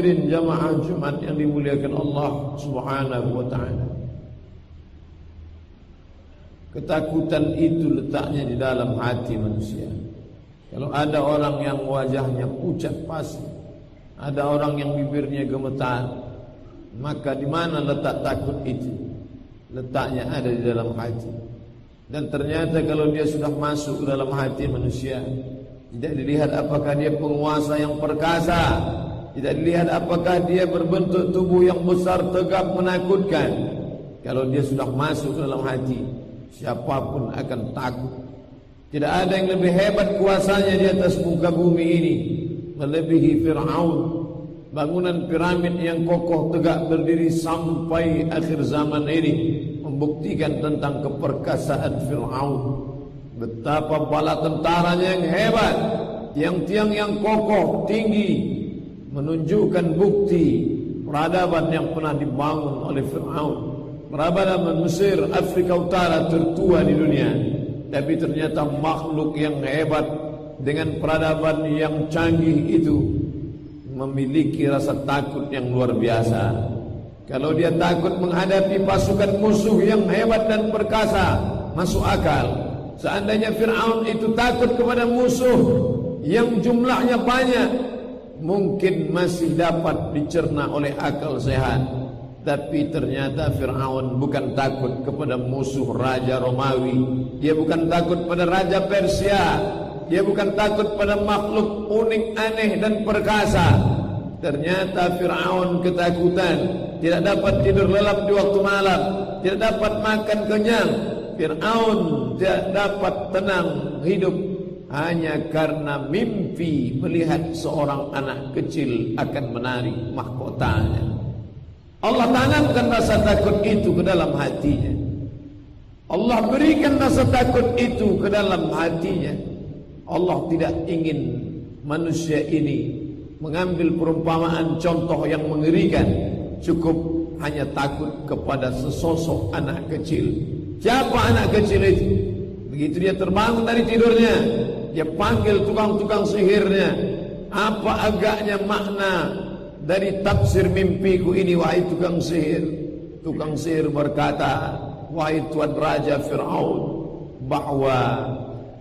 Jamaah Jumat yang dimuliakan Allah Subhanahu wa ta'ala, ketakutan itu letaknya di dalam hati manusia. Kalau ada orang yang wajahnya pucat pasi, ada orang yang bibirnya gemetar, maka di mana letak takut itu? Letaknya ada di dalam hati. Dan ternyata kalau dia sudah masuk ke dalam hati manusia, tidak dilihat apakah dia penguasa yang perkasa, tidak dilihat apakah dia berbentuk tubuh yang besar, tegap, menakutkan. Kalau dia sudah masuk ke dalam hati, siapapun akan takut. Tidak ada yang lebih hebat kuasanya di atas muka bumi ini melebihi Fir'aun. Bangunan piramid yang kokoh tegak berdiri sampai akhir zaman ini membuktikan tentang keperkasaan Fir'aun. Betapa bala tentaranya yang hebat, tiang-tiang yang kokoh, tinggi, menunjukkan bukti peradaban yang pernah dibangun oleh Fir'aun. Peradaban Mesir, Afrika Utara tertua di dunia. Tapi ternyata makhluk yang hebat dengan peradaban yang canggih itu memiliki rasa takut yang luar biasa. Kalau dia takut menghadapi pasukan musuh yang hebat dan perkasa, masuk akal. Seandainya Fir'aun itu takut kepada musuh yang jumlahnya banyak, mungkin masih dapat dicerna oleh akal sehat. Tapi ternyata Fir'aun bukan takut kepada musuh Raja Romawi, dia bukan takut pada Raja Persia, dia bukan takut pada makhluk unik, aneh dan perkasa. Ternyata Fir'aun ketakutan, tidak dapat tidur lelap di waktu malam, tidak dapat makan kenyang. Fir'aun tidak dapat tenang hidup hanya karena mimpi melihat seorang anak kecil akan menarik mahkotanya. Allah tanamkan rasa takut itu ke dalam hatinya. Allah berikan rasa takut itu ke dalam hatinya. Allah tidak ingin manusia ini mengambil perumpamaan contoh yang mengerikan. Cukup hanya takut kepada sesosok anak kecil. Siapa anak kecil itu? Begitu dia terbangun dari tidurnya, dia panggil tukang-tukang sihirnya. Apa agaknya makna dari tafsir mimpiku ini, wahai tukang sihir? Tukang sihir berkata, wahai tuan Raja Fir'aun, bahwa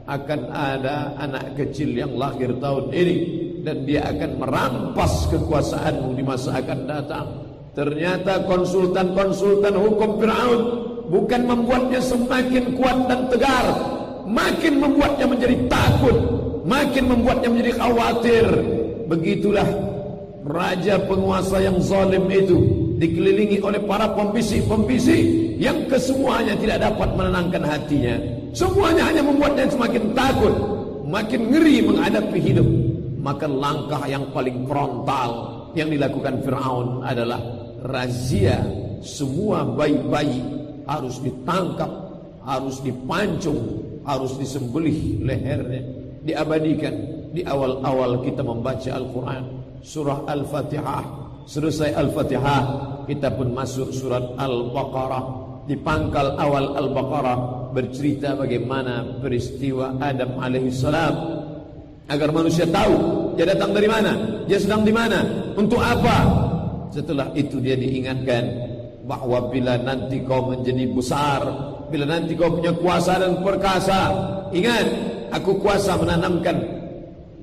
akan ada anak kecil yang lahir tahun ini dan dia akan merampas kekuasaanmu di masa akan datang. Ternyata konsultan-konsultan hukum Fir'aun bukan membuatnya semakin kuat dan tegar, makin membuatnya menjadi takut, makin membuatnya menjadi khawatir. Begitulah raja penguasa yang zalim itu dikelilingi oleh para pembisik-pembisik yang kesemuanya tidak dapat menenangkan hatinya. Semuanya hanya membuatnya semakin takut, makin ngeri menghadapi hidup. Maka langkah yang paling frontal yang dilakukan Fir'aun adalah razia. Semua bayi-bayi harus ditangkap, harus dipancung, harus disembelih lehernya, diabadikan. Di awal-awal kita membaca Al-Quran, surah Al-Fatihah, selesai Al-Fatihah kita pun masuk surat Al-Baqarah. Di pangkal awal Al-Baqarah bercerita bagaimana peristiwa Adam alaihissalam, agar manusia tahu dia datang dari mana, dia sedang di mana, untuk apa. Setelah itu dia diingatkan bahwa bila nanti kau menjadi besar, bila nanti kau punya kuasa dan perkasa, ingat, aku kuasa menanamkan,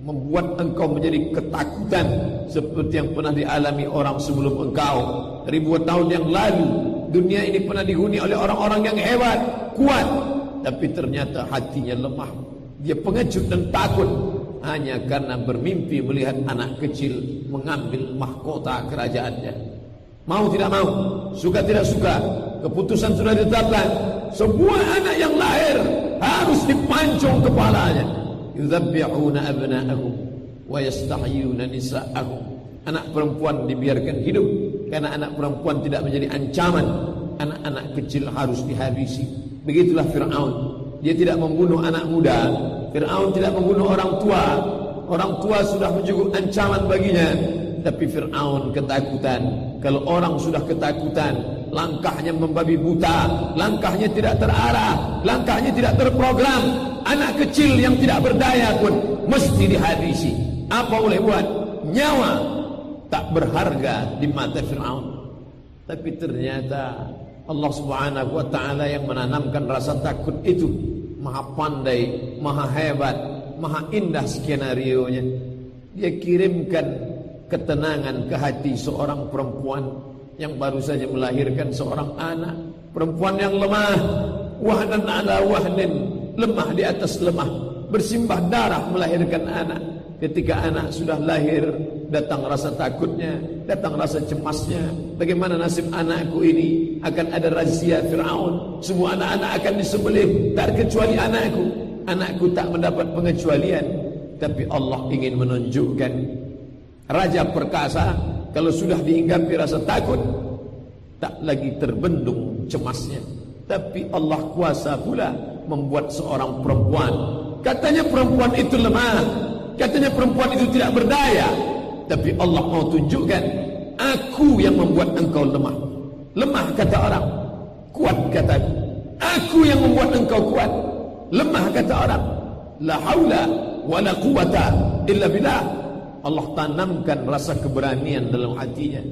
membuat engkau menjadi ketakutan seperti yang pernah dialami orang sebelum engkau. Ribuan tahun yang lalu dunia ini pernah dihuni oleh orang-orang yang hebat, kuat, tapi ternyata hatinya lemah. Dia pengecut dan takut hanya karena bermimpi melihat anak kecil mengambil mahkota kerajaannya. Mau tidak mau, suka tidak suka, keputusan sudah ditetapkan. Sebuah anak yang lahir harus dipancung kepalanya. Yudzabbihuna abna'ahum wa yastahyuna nisa'ahum. Anak perempuan dibiarkan hidup karena anak perempuan tidak menjadi ancaman. Anak-anak kecil harus dihabisi. Begitulah Fir'aun. Dia tidak membunuh anak muda. Fir'aun tidak membunuh orang tua. Orang tua sudah menjadi ancaman baginya. Tapi Fir'aun ketakutan. Kalau orang sudah ketakutan, langkahnya membabi buta, langkahnya tidak terarah, langkahnya tidak terprogram. Anak kecil yang tidak berdaya pun mesti dihabisi. Apa boleh buat? Nyawa. tak berharga di mata Fir'aun. Tapi ternyata Allah Subhanahu wa ta'ala yang menanamkan rasa takut itu. Maha pandai, maha hebat, maha indah skenario-nya. Dia kirimkan ketenangan ke hati seorang perempuan yang baru saja melahirkan seorang anak. Perempuan yang lemah, wahnan ala wahnin, lemah di atas lemah, bersimbah darah melahirkan anak. Ketika anak sudah lahir, datang rasa takutnya, datang rasa cemasnya. Bagaimana nasib anakku ini? Akan ada razia Fir'aun, semua anak-anak akan disembelih, tak kecuali anakku. Anakku tak mendapat pengecualian. Tapi Allah ingin menunjukkan raja perkasa, kalau sudah dihinggapi rasa takut, tak lagi terbendung cemasnya. Tapi Allah kuasa pula membuat seorang perempuan, katanya perempuan itu lemah, katanya perempuan itu tidak berdaya, tapi Allah mau tunjukkan, aku yang membuat engkau lemah. Lemah kata orang, kuat kata aku yang membuat engkau kuat. Lemah kata orang, la haula wala quwata illa billah. Allah tanamkan rasa keberanian dalam hatinya.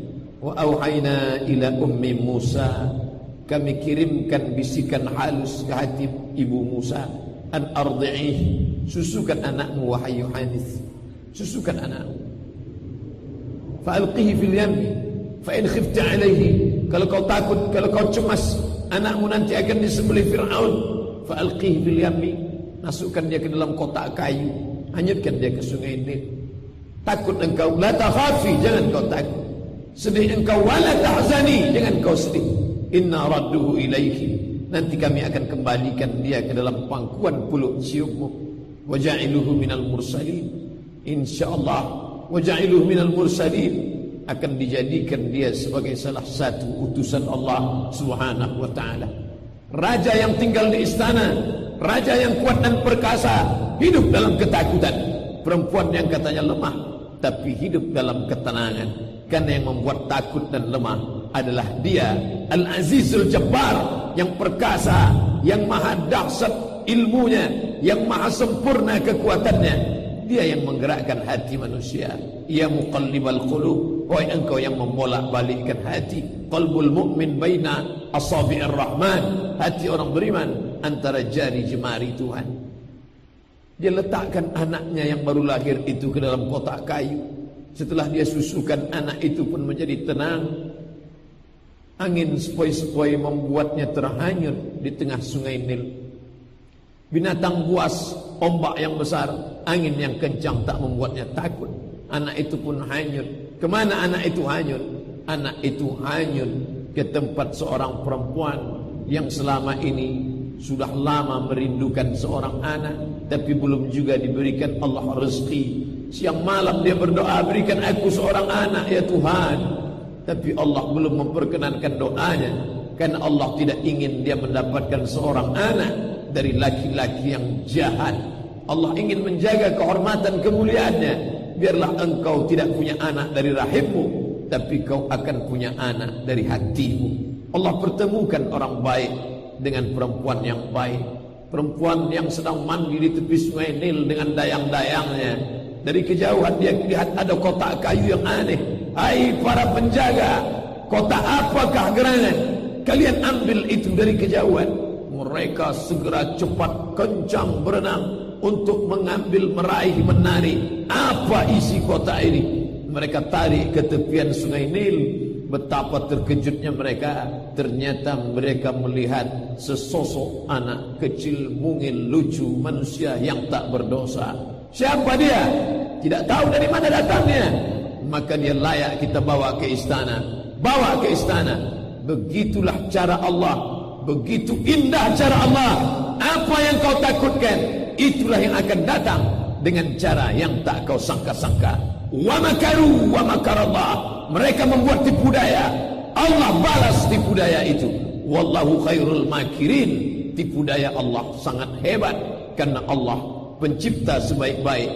Wa auhayna ila ummi Musa, kami kirimkan bisikan halus ke hati ibu Musa, an ardi'ih, susukan anakmu wahai Yohanes, susukan anakmu. Fa alqihi fil yammi fa in khifta alaihi, kalau kau takut, kalau kau cemas anakmu nanti akan disembelih Fir'aun, fa alqihi fil yammi, masukkan dia ke dalam kotak kayu, hanyutkan dia ke sungai Nil. Takut engkau, la takhafi, jangan kau takut. Sedih engkau, wala tahzani, jangan kau sedih. Inna radduhu ilaihi, nanti kami akan kembalikan dia ke dalam pangkuan peluk ciummu. Wa ja'iluhu minal mursalin, insyaallah. Wa ja'iluhu minal mursalin, akan dijadikan dia sebagai salah satu utusan Allah Subhanahu wa ta'ala. Raja yang tinggal di istana, raja yang kuat dan perkasa, hidup dalam ketakutan. Perempuan yang katanya lemah, tapi hidup dalam ketenangan. Karena yang membuat takut dan lemah adalah dia, Al-Azizul Jabbar, yang perkasa, yang maha dahsyat ilmunya, yang maha sempurna kekuatannya. Dia yang menggerakkan hati manusia. Ya muqallibal qulub, wahai engkau yang membolak-balikkan hati. Qalbul mu'min baina asabi'ir rahman, hati orang beriman antara jari jemari Tuhan. Dia letakkan anaknya yang baru lahir itu ke dalam kotak kayu. Setelah dia susukan, anak itu pun menjadi tenang. Angin sepoi-sepoi membuatnya terhanyut di tengah sungai Nil. Binatang buas, ombak yang besar, angin yang kencang tak membuatnya takut. Anak itu pun hanyut. Kemana anak itu hanyut? Anak itu hanyut ke tempat seorang perempuan yang selama ini sudah lama merindukan seorang anak, tapi belum juga diberikan Allah rezeki. Siang malam dia berdoa, berikan aku seorang anak ya Tuhan. Tapi Allah belum memperkenankan doanya, karena Allah tidak ingin dia mendapatkan seorang anak dari laki-laki yang jahat. Allah ingin menjaga kehormatan kemuliaannya. Biarlah engkau tidak punya anak dari rahimmu, tapi kau akan punya anak dari hatimu. Allah pertemukan orang baik dengan perempuan yang baik. Perempuan yang sedang mandi di tepi sungai Nil dengan dayang-dayangnya. Dari kejauhan dia lihat ada kotak kayu yang aneh. Hai para penjaga, kotak apakah gerangan? Kalian ambil itu dari kejauhan. Mereka segera cepat kencang berenang untuk mengambil, meraih, menarik. Apa isi kotak ini? Mereka tarik ke tepian sungai Nil. Betapa terkejutnya mereka. Ternyata mereka melihat sesosok anak kecil, mungil, lucu, manusia yang tak berdosa. Siapa dia? Tidak tahu dari mana datangnya. Maka dia layak kita bawa ke istana. Bawa ke istana. Begitulah cara Allah. Begitu indah cara Allah. Apa yang kau takutkan, itulah yang akan datang dengan cara yang tak kau sangka-sangka. Wa makaru wa makarallah. Mereka membuat tipu daya, Allah balas tipu daya itu. Wallahu khairul makirin. Tipu daya Allah sangat hebat, karena Allah pencipta sebaik-baik.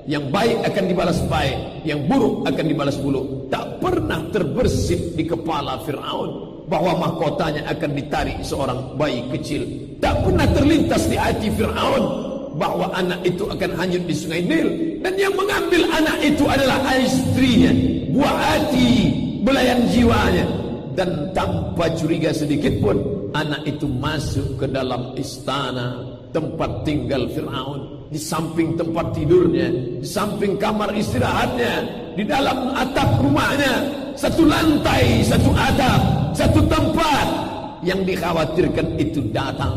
Yang baik akan dibalas baik, yang buruk akan dibalas buruk. Tak pernah terbersit di kepala Fir'aun bahwa mahkotanya akan ditarik seorang bayi kecil. Tak pernah terlintas di hati Fir'aun bahwa anak itu akan hanyut di sungai Nil. Dan yang mengambil anak itu adalah istrinya, buah hati, belayan jiwanya. Dan tanpa curiga sedikit pun, anak itu masuk ke dalam istana tempat tinggal Fir'aun. Di samping tempat tidurnya, di samping kamar istirahatnya, di dalam atap rumahnya, satu lantai, satu atap, satu tempat. Yang dikhawatirkan itu datang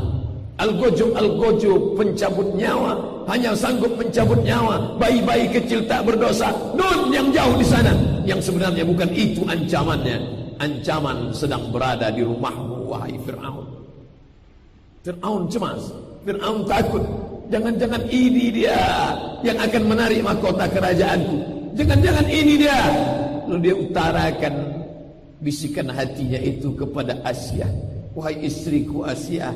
Al-Gojo pencabut nyawa, hanya sanggup mencabut nyawa bayi-bayi kecil tak berdosa. Nun yang jauh di sana, yang sebenarnya bukan itu ancamannya. Ancaman sedang berada di rumahmu, wahai Fir'aun. Fir'aun cemas, Fir'aun takut. Jangan-jangan ini dia yang akan menarik mahkota kerajaanku. Jangan-jangan ini dia. Lalu dia utarakan bisikan hatinya itu kepada Asia. Wahai istriku Asia,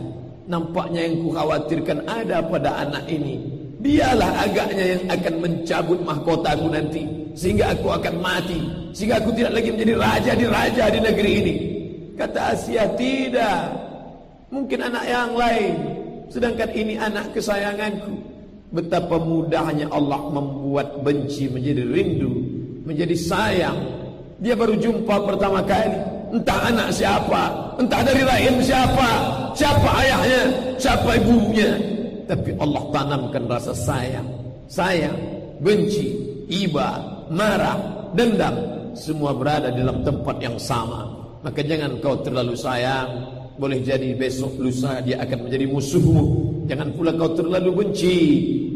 nampaknya yang ku khawatirkan ada pada anak ini. Dialah agaknya yang akan mencabut mahkotaku nanti, sehingga aku akan mati, sehingga aku tidak lagi menjadi raja di negeri ini. Kata Asia, tidak, mungkin anak yang lain, sedangkan ini anak kesayanganku. Betapa mudahnya Allah membuat benci menjadi rindu, menjadi sayang. Dia baru jumpa pertama kali, entah anak siapa, entah dari rahim siapa, siapa ayahnya, siapa ibunya. Tapi Allah tanamkan rasa sayang, benci, iba, marah, dendam, semua berada di dalam tempat yang sama. Maka jangan kau terlalu sayang, boleh jadi besok lusa dia akan menjadi musuhmu. Jangan pula kau terlalu benci,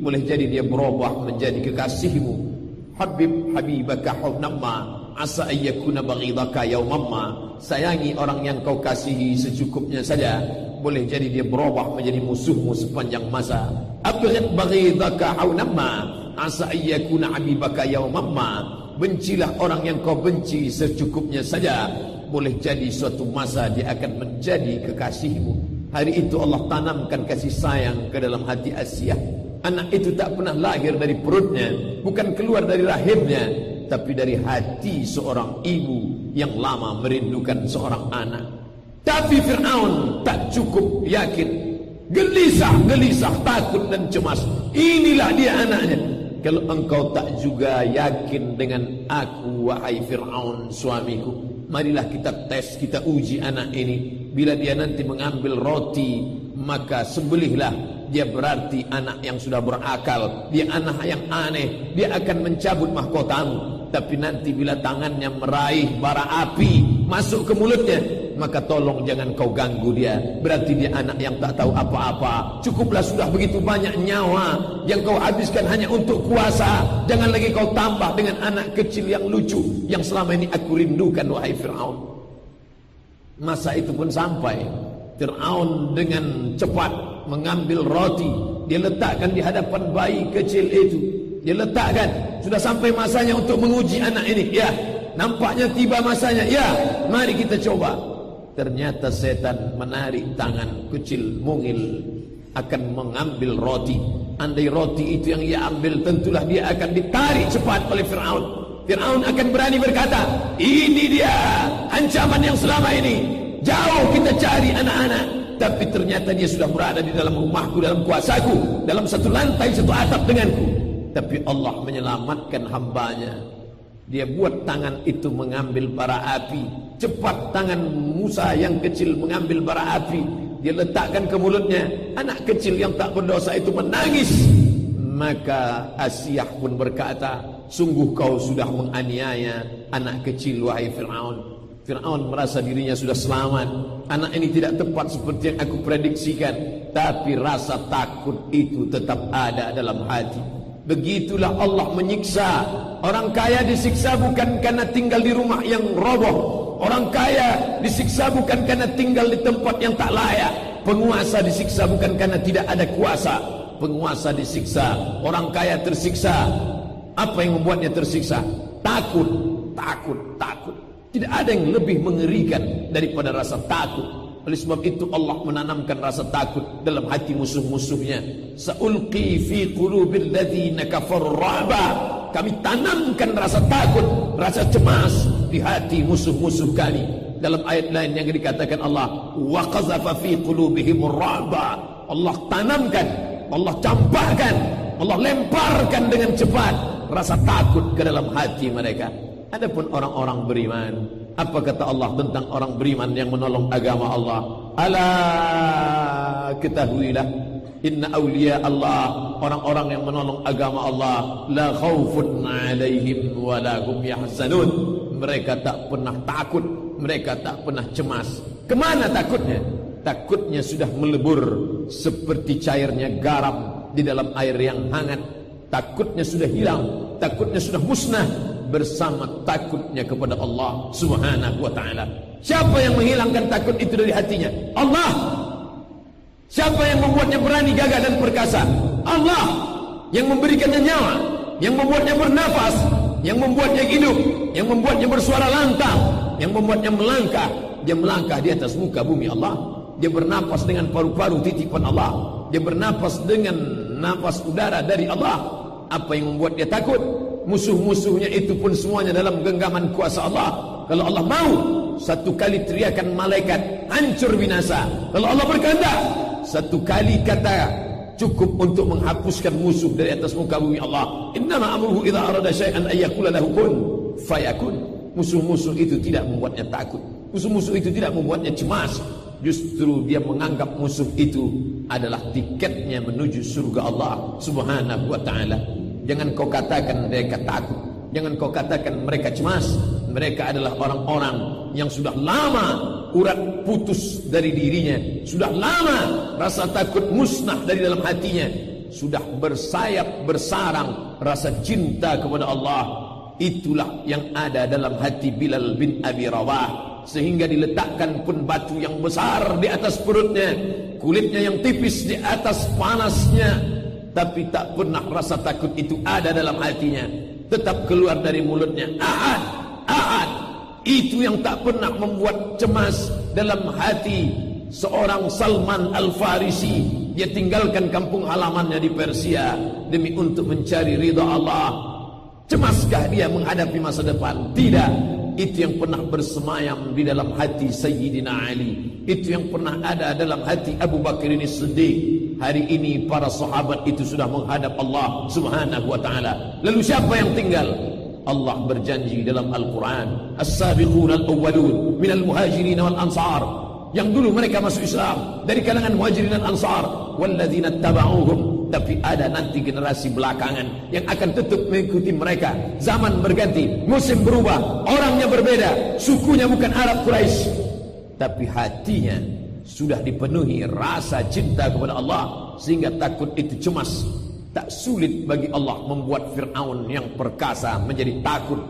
boleh jadi dia berubah menjadi kekasihmu. Habibaka hubnamma asa ayyakuna baghidaka yaumamma. Sayangi orang yang kau kasihi secukupnya saja, boleh jadi dia berubah menjadi musuhmu sepanjang masa. Abghid baghidaka haunamma asa ayyakuna habibaka yaumamma. Bencilah orang yang kau benci secukupnya saja, boleh jadi suatu masa dia akan menjadi kekasihmu. Hari itu Allah tanamkan kasih sayang ke dalam hati Asia. Anak itu tak pernah lahir dari perutnya, bukan keluar dari rahimnya, tapi dari hati seorang ibu yang lama merindukan seorang anak. Tapi Fir'aun tak cukup yakin, gelisah, takut dan cemas. Inilah dia anaknya. Kalau engkau tak juga yakin dengan aku, wahai Fir'aun suamiku, marilah kita tes, kita uji anak ini. Bila dia nanti mengambil roti, maka sembelihlah. Dia berarti anak yang sudah berakal, dia anak yang aneh, dia akan mencabut mahkotamu. Tapi nanti bila tangannya meraih bara api masuk ke mulutnya, maka tolong jangan kau ganggu dia. Berarti dia anak yang tak tahu apa-apa. Cukuplah sudah begitu banyak nyawa yang kau habiskan hanya untuk kuasa. Jangan lagi kau tambah dengan anak kecil yang lucu, yang selama ini aku rindukan, wahai Fir'aun. Masa itu pun sampai. Fir'aun dengan cepat mengambil roti, dia letakkan di hadapan bayi kecil itu. Dia letakkan, sudah sampai masanya untuk menguji anak ini. Ya, nampaknya tiba masanya. Ya, mari kita coba. Ternyata setan menarik tangan kecil mungil akan mengambil roti. Andai roti itu yang ia ambil, tentulah dia akan ditarik cepat oleh Fir'aun. Fir'aun akan berani berkata, ini dia ancaman yang selama ini. Jauh kita cari anak-anak, tapi ternyata dia sudah berada di dalam rumahku, dalam kuasaku, dalam satu lantai, satu atap denganku. Tapi Allah menyelamatkan hambanya. Dia buat tangan itu mengambil bara api. Cepat tangan Musa yang kecil mengambil bara api. Dia letakkan ke mulutnya. Anak kecil yang tak berdosa itu menangis. Maka Asyah pun berkata, sungguh kau sudah menganiaya anak kecil, wahai Fir'aun. Fir'aun merasa dirinya sudah selamat. Anak ini tidak tepat seperti yang aku prediksikan. Tapi rasa takut itu tetap ada dalam hati. Begitulah Allah menyiksa. Orang kaya disiksa bukan karena tinggal di rumah yang roboh. Orang kaya disiksa bukan karena tinggal di tempat yang tak layak. Penguasa disiksa bukan karena tidak ada kuasa. Penguasa disiksa. Orang kaya tersiksa. Apa yang membuatnya tersiksa? Takut. Tidak ada yang lebih mengerikan daripada rasa takut. Oleh sebab itu Allah menanamkan rasa takut dalam hati musuh-musuhnya. Sa'ulqi fi qulubil ladzina kafaru ra'ba. Kami tanamkan rasa takut, rasa cemas di hati musuh-musuh kami. Dalam ayat lain yang dikatakan Allah, wa qazafa fi qulubihimur ra'ba. Allah tanamkan, Allah campakkan, Allah lemparkan dengan cepat rasa takut ke dalam hati mereka. Adapun orang-orang beriman, apa kata Allah tentang orang beriman yang menolong agama Allah? Ala, ketahuilah, inna awliya Allah, orang-orang yang menolong agama Allah, la khaufun alaihim wa la hum yahzanun. Mereka tak pernah takut, mereka tak pernah cemas. Kemana takutnya? Takutnya sudah melebur seperti cairnya garam di dalam air yang hangat. Takutnya sudah hilang, takutnya sudah musnah bersama takutnya kepada Allah Subhanahu wa ta'ala. Siapa yang menghilangkan takut itu dari hatinya? Allah. Siapa yang membuatnya berani, gagah dan perkasa? Allah. Yang memberikannya nyawa, yang membuatnya bernafas, yang membuatnya hidup, yang membuatnya bersuara lantang, yang membuatnya melangkah. Dia melangkah di atas muka bumi Allah. Dia bernapas dengan paru-paru titipan Allah. Dia bernapas dengan napas udara dari Allah. Apa yang membuat dia takut? Musuh-musuhnya itu pun semuanya dalam genggaman kuasa Allah. Kalau Allah mau, satu kali teriakan malaikat, hancur binasa. Kalau Allah berkehendak, satu kali kata cukup untuk menghapuskan musuh dari atas muka bumi Allah. Innama amruhu idza arada syai'an ay yaqula lahu kun fayakun. Musuh-musuh itu tidak membuatnya takut. Musuh-musuh itu tidak membuatnya cemas. Justru dia menganggap musuh itu adalah tiketnya menuju surga Allah Subhanahu wa ta'ala. Jangan kau katakan mereka takut, jangan kau katakan mereka cemas. Mereka adalah orang-orang yang sudah lama urat putus dari dirinya, sudah lama rasa takut musnah dari dalam hatinya, sudah bersayap bersarang rasa cinta kepada Allah. Itulah yang ada dalam hati Bilal bin Abi Rawah, sehingga diletakkan pun batu yang besar di atas perutnya, kulitnya yang tipis di atas panasnya, tapi tak pernah rasa takut itu ada dalam hatinya. Tetap keluar dari mulutnya, Ahad, Ahad. Itu yang tak pernah membuat cemas dalam hati seorang Salman Al-Farisi. Dia tinggalkan kampung halamannya di Persia demi untuk mencari ridha Allah. Cemaskah dia menghadapi masa depan? Tidak. Itu yang pernah bersemayam di dalam hati Sayyidina Ali. Itu yang pernah ada dalam hati Abu Bakar As-Siddiq. Hari ini para sahabat itu sudah menghadap Allah Subhanahu wa ta'ala. Lalu siapa yang tinggal? Allah berjanji dalam Al-Quran, As-sabiquna al-awwalun minal muhajirin wal ansar. Yang dulu mereka masuk Islam dari kalangan muhajirin dan ansar. Walladzina taba'uhum. Tapi ada nanti generasi belakangan yang akan tetap mengikuti mereka. Zaman berganti, musim berubah, orangnya berbeda, sukunya bukan Arab Quraisy, tapi hatinya sudah dipenuhi rasa cinta kepada Allah, sehingga takut itu cemas. Tak sulit bagi Allah membuat Fir'aun yang perkasa menjadi takut,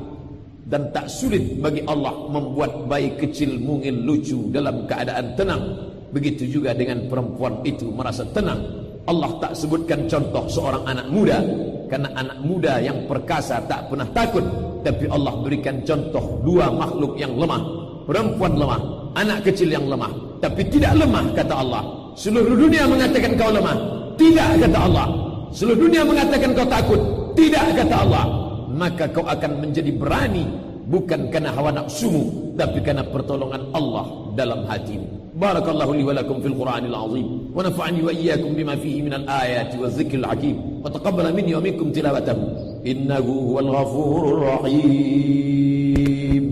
dan tak sulit bagi Allah membuat bayi kecil mungil lucu dalam keadaan tenang. Begitu juga dengan perempuan itu merasa tenang. Allah tak sebutkan contoh seorang anak muda, karena anak muda yang perkasa tak pernah takut. Tapi Allah berikan contoh dua makhluk yang lemah. Perempuan lemah, anak kecil yang lemah. Tapi tidak lemah kata Allah. Seluruh dunia mengatakan kau lemah, tidak kata Allah. Seluruh dunia mengatakan kau takut, tidak kata Allah. Maka kau akan menjadi berani, bukan karena hawa nafsumu, tapi karena pertolongan Allah dalam hatimu. Barakallahu li wa lakum fil Qur'anil azim, wa nafa'ani wa iyyakum bima fihi minal ayati wa dzikril hakim, wa taqabbala minni wa minkum tilawatahu innahu huwal ghafurur rahim.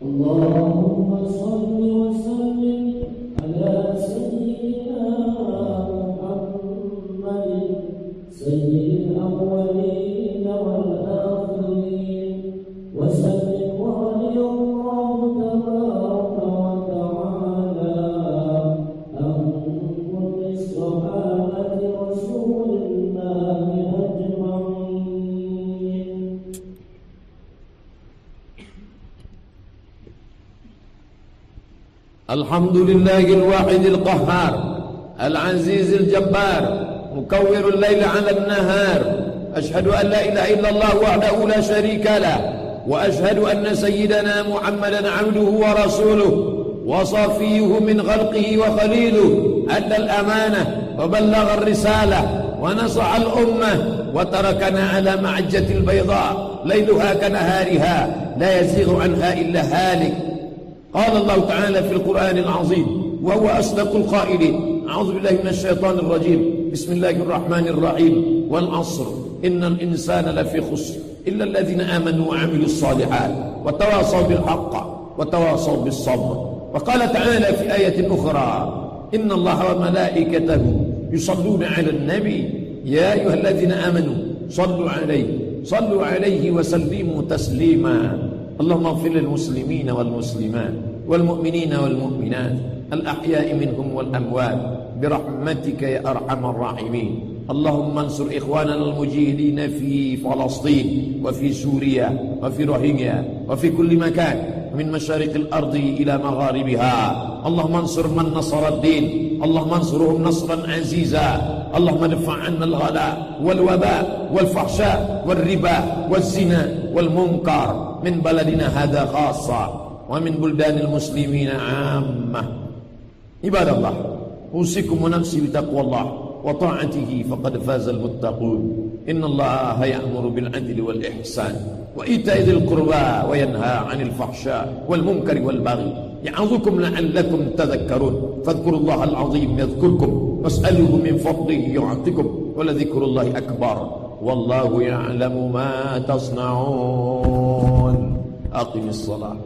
Allahumma shalli wa sallim ala sayyidina Muhammadin sayyidil awwalin wal akhirin wa sallim wa aliyallahu tabaraka wa ta'ala an kulli sahabati rasulillahi ajma'in. Alhamdulillahil wahidil qahhar al-azizil jabbar mukawwirul laila 'alan nahar. Ashhadu an la ilaha illallah wahdahu la syarika lah wa ashhadu anna sayyidana Muhammadan 'abduhu wa rasuluhu wa safiyuhu min khalqihi wa khaliluhu adda al-amanah wa ballagha ar-risalah wa nasaha al-ummah wa tarakana 'ala ma'ajjatil bayda layluha kanahariha la yazighu 'anha illa halik. Qala Allah Ta'ala fil Qur'anil 'azim wa huwa asdaqul qailin. A'udzu billahi minasy syaithanir rajim. Bismillahirrahmanirrahim. wal 'ashr innal insana lafi khusr illa alladhina amanu wa 'amilus shalihat wa tawasaw bil haqq wa tawasaw bis sabr. Wa qala ta'ala fi ayatin ukhra innallaha wa malaikatahu yusalluna 'alan nabi ya ayyuhalladzina amanu sallu 'alaihi wa sallimu taslima. Allahumma ighfir lil muslimina wal muslimat wal mu'minina wal mu'minat al ahya'i minhum wal amwat birahmatika ya arhamar rahimin. Allahumma ansur ikhwanana al mujahidin fi Palestin wa fi Suriya wa fi Rohingya wa fi kulli makan من مشارق الأرض إلى مغاربها. اللهم انصر من نصر الدين، اللهم انصرهم نصرا عزيزا. اللهم ادفع عنا الغلاء والوباء والفحشاء والربا والزنا والمنكر من بلدنا هذا خاصة ومن بلدان المسلمين عامة. عباد الله، أوصيكم ونفسي بتقوى الله وطاعته فقد فاز المتقون. إن الله يأمر بالعدل والإحسان وإيتاء ذي القربى وينهى عن الفحشاء والمنكر والبغي يعظكم لعلكم تذكرون. فاذكروا الله العظيم يذكركم واسألوه من فضله يعطكم ولذكر الله أكبر والله يعلم ما تصنعون. أقم الصلاة.